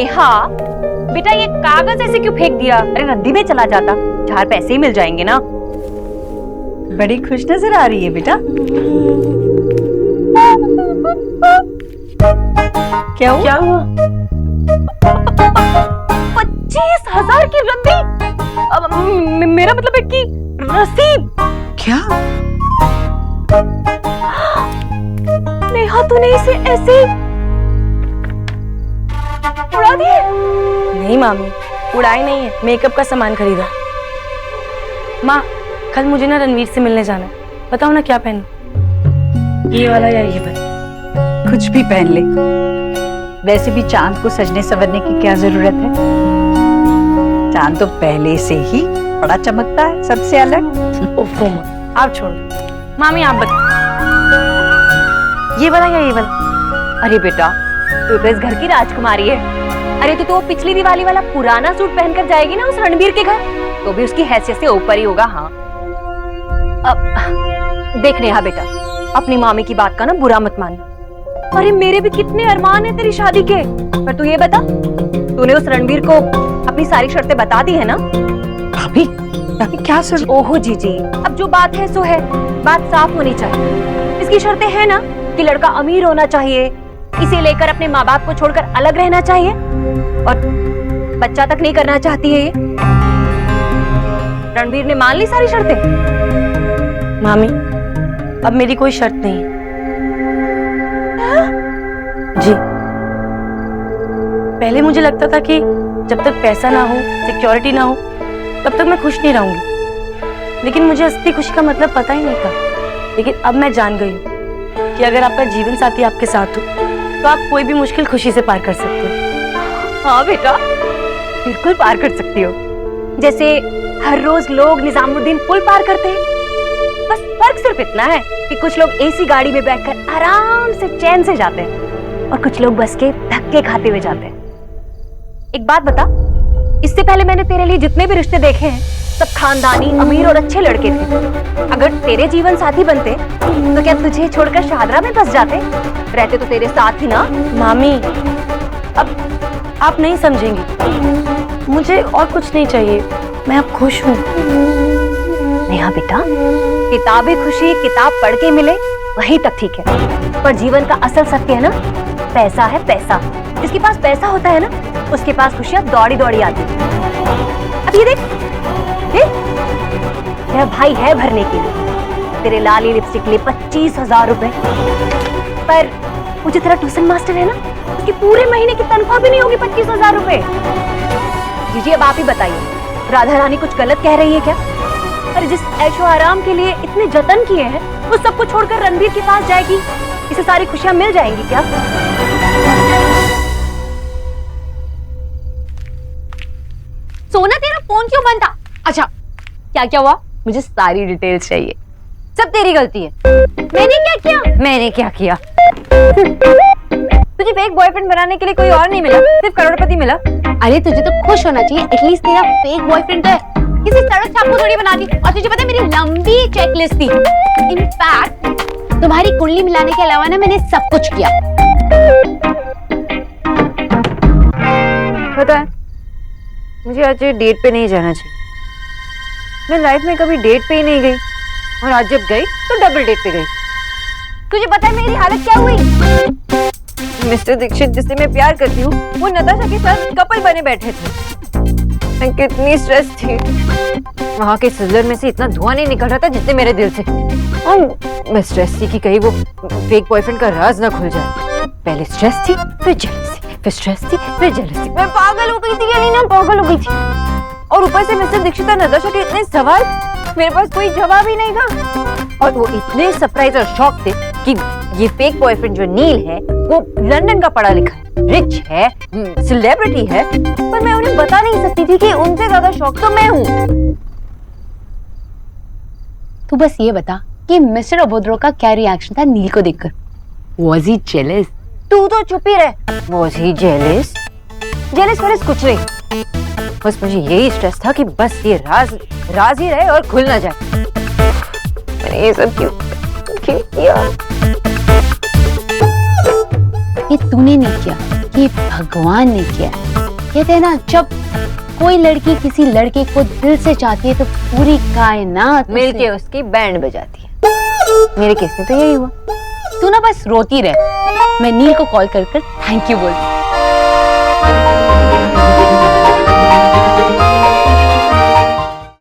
नेहा, बेटा ये कागज ऐसे क्यों फेंक दिया? अरे नदी में चला जाता, 4 पैसे ही मिल जाएंगे ना। बड़ी खुश नजर आ रही है बेटा। क्या हुआ? 25,000 की रद्दी। मेरा मतलब है कि रसीद। क्या? नेहा तूने इसे ऐसे उड़ा दिए? नहीं मामी, उड़ाई नहीं है, मेकअप का सामान खरीदा। माँ, कल मुझे ना रणवीर से मिलने जाना है, बताओ ना क्या पहनूं? ये वाला या ये वाला? कुछ भी पहन ले। वैसे भी चांद को सजने संवरने की क्या जरूरत है? चांद तो पहले से ही बड़ा चमकता है, सबसे अलग। ओफो माँ, आप छोड़ो। मामी आप बताओ, ये वाला या ये वाला? अरे बेटा, तू तो इस घर की राजकुमारी है। अरे तो वो पिछली दिवाली वाला पुराना सूट पहनकर जाएगी ना उस रणबीर के घर, तो भी उसकी हैसियत से ऊपर ही होगा। हाँ अब देख नेहा बेटा, अपनी मामी की बात का ना बुरा मत मानना। अरे मेरे भी कितने अरमान है तेरी शादी के। पर तू ये बता, तूने उस रणबीर को अपनी सारी शर्तें बता दी है ना? भाभी क्या सुन? ओहो जीजी, अब जो बात है सो है, बात साफ होनी चाहिए। इसकी शर्तें हैं ना कि लड़का अमीर होना चाहिए, इसे लेकर अपने माँ बाप को छोड़कर अलग रहना चाहिए, और बच्चा तक नहीं करना चाहती है ये। रणबीर ने मान ली सारी शर्तें। मामी, अब मेरी कोई शर्त नहीं है। जी, पहले मुझे लगता था कि जब तक पैसा ना हो, सिक्योरिटी ना हो, तब तक मैं खुश नहीं रहूंगी। लेकिन मुझे असली खुशी का मतलब पता ही नहीं था। लेकिन अब मैं जान गई हूँ कि अगर आपका जीवन साथी आपके साथ हो तो आप कोई भी मुश्किल खुशी से पार कर सकते हो। हाँ बेटा, बिल्कुल पार कर सकती हो। जैसे हर रोज लोग निजामुद्दीन पुल पार करते हैं। बस फर्क सिर्फ इतना है कि कुछ लोग एसी गाड़ी में बैठकर आराम से चैन से जाते हैं और कुछ लोग बस के धक्के खाते हुए जाते हैं। एक बात बता, इससे पहले मैंने तेरे लिए जितने भी रिश्ते देखे हैं सब खानदानी, अमीर और अच्छे लड़के थे। अगर तेरे जीवन साथी बनते तो क्या तुझे छोड़कर शाहदरा में बस जाते? रहते तो तेरे साथ ही ना। मामी, अब आप नहीं समझेंगी, मुझे और कुछ नहीं चाहिए, मैं अब खुश हूँ। नेहा बेटा, किताबी खुशी किताब पढ़ के मिले वहीं तक ठीक है, पर जीवन का असल सत्य है ना, पैसा है पैसा। जिसके पास पैसा होता है ना, उसके पास खुशियां दौड़ी दौड़ी आती है। अब ये देख, तेरा भाई है भरने के लिए तेरे लाली लिपस्टिक लिए 25,000 रुपए, पर वो जो तेरा ट्यूशन मास्टर है ना, उसकी पूरे महीने की तनख्वाह भी नहीं होगी 25,000 रुपए। जीजी अब आप ही बताइए, राधा रानी कुछ गलत कह रही है क्या? अरे जिस ऐशो आराम के लिए इतने जतन किए हैं, वो सब कुछ छोड़कर रणबीर के पास जाएगी, इसे सारी खुशियां मिल जाएंगी क्या? सोना तेरा फोन क्यों बंद था? अच्छा क्या क्या हुआ? मुझे सारी डिटेल्स चाहिए। सब तेरी गलती है। मैंने क्या किया? मैंने क्या किया? तुझे फेक बॉयफ्रेंड बनाने के लिए कोई और नहीं मिला, सिर्फ करोड़पति मिला। अरे तुझे तो खुश होना चाहिए, एटलीस्ट तेरा फेक बॉयफ्रेंड तो है। किसी सड़क छापू थोड़ी बना दी। और तुझे पता है मेरी लंबी चेकलिस्ट थी। इनफैक्ट तुम्हारी कुंडली मिलाने के अलावा ना मैंने सब कुछ किया। पता है मुझे आज डेट पे नहीं जाना चाहिए। मैं लाइफ में कभी डेट पे ही नहीं गई, और आज जब गई तो डबल डेट पे गई। तुझे पता है मेरी हालत क्या हुई? मिस्टर दीक्षित जिससे मैं प्यार करती हूँ, वो नताशा के साथ कपल बने बैठे थे। मैं कितनी स्ट्रेस थी। वहाँ के सिजलर में से इतना धुआं नहीं निकल रहा था जितने मेरे दिल से। और मैं स्ट्रेस थी कि कहीं वो फेक बॉयफ्रेंड का राज ना खुल जाए। पहले स्ट्रेस थी, फिर जेलसी, फिर स्ट्रेस थी, फिर जेलसी। मैं पागल हो गई थी अलीना, पागल हो गई थी। और ऊपर से मिस्टर दीक्षित और नताशा के इतने सवाल, मेरे पास कोई जवाब ही नहीं था। और वो इतने सरप्राइज और शॉक थे कि ये फेक बॉयफ्रेंड जो नील है, वो लंदन का पढ़ा लिखा है, रिच है, सेलिब्रिटी है, पर मैं उन्हें बता नहीं सकती थी कि उनसे ज्यादा शौक तो मैं हूँ। तू बस ये बता कि मिस्टर अबोध्रो का क्या रिएक्शन था नील को देखकर? Was he jealous? तू तो चुप ही रह। Was he jealous? Jealous Wallace कुछ नहीं, बस मुझे यही स्ट्रेस था कि बस ये राज ही रहे और खुल ना जाए। मैंने ये सब क्यों किया? ये तूने नहीं किया, ये भगवान ने किया। कहते हैं ना, जब कोई लड़की किसी लड़के को दिल से चाहती है तो पूरी कायनात मिलके उसकी बैंड बजाती है। मेरे केस में तो यही हुआ। तू ना बस रोती रहे, मैं नील को कॉल कर थैंक यू बोल।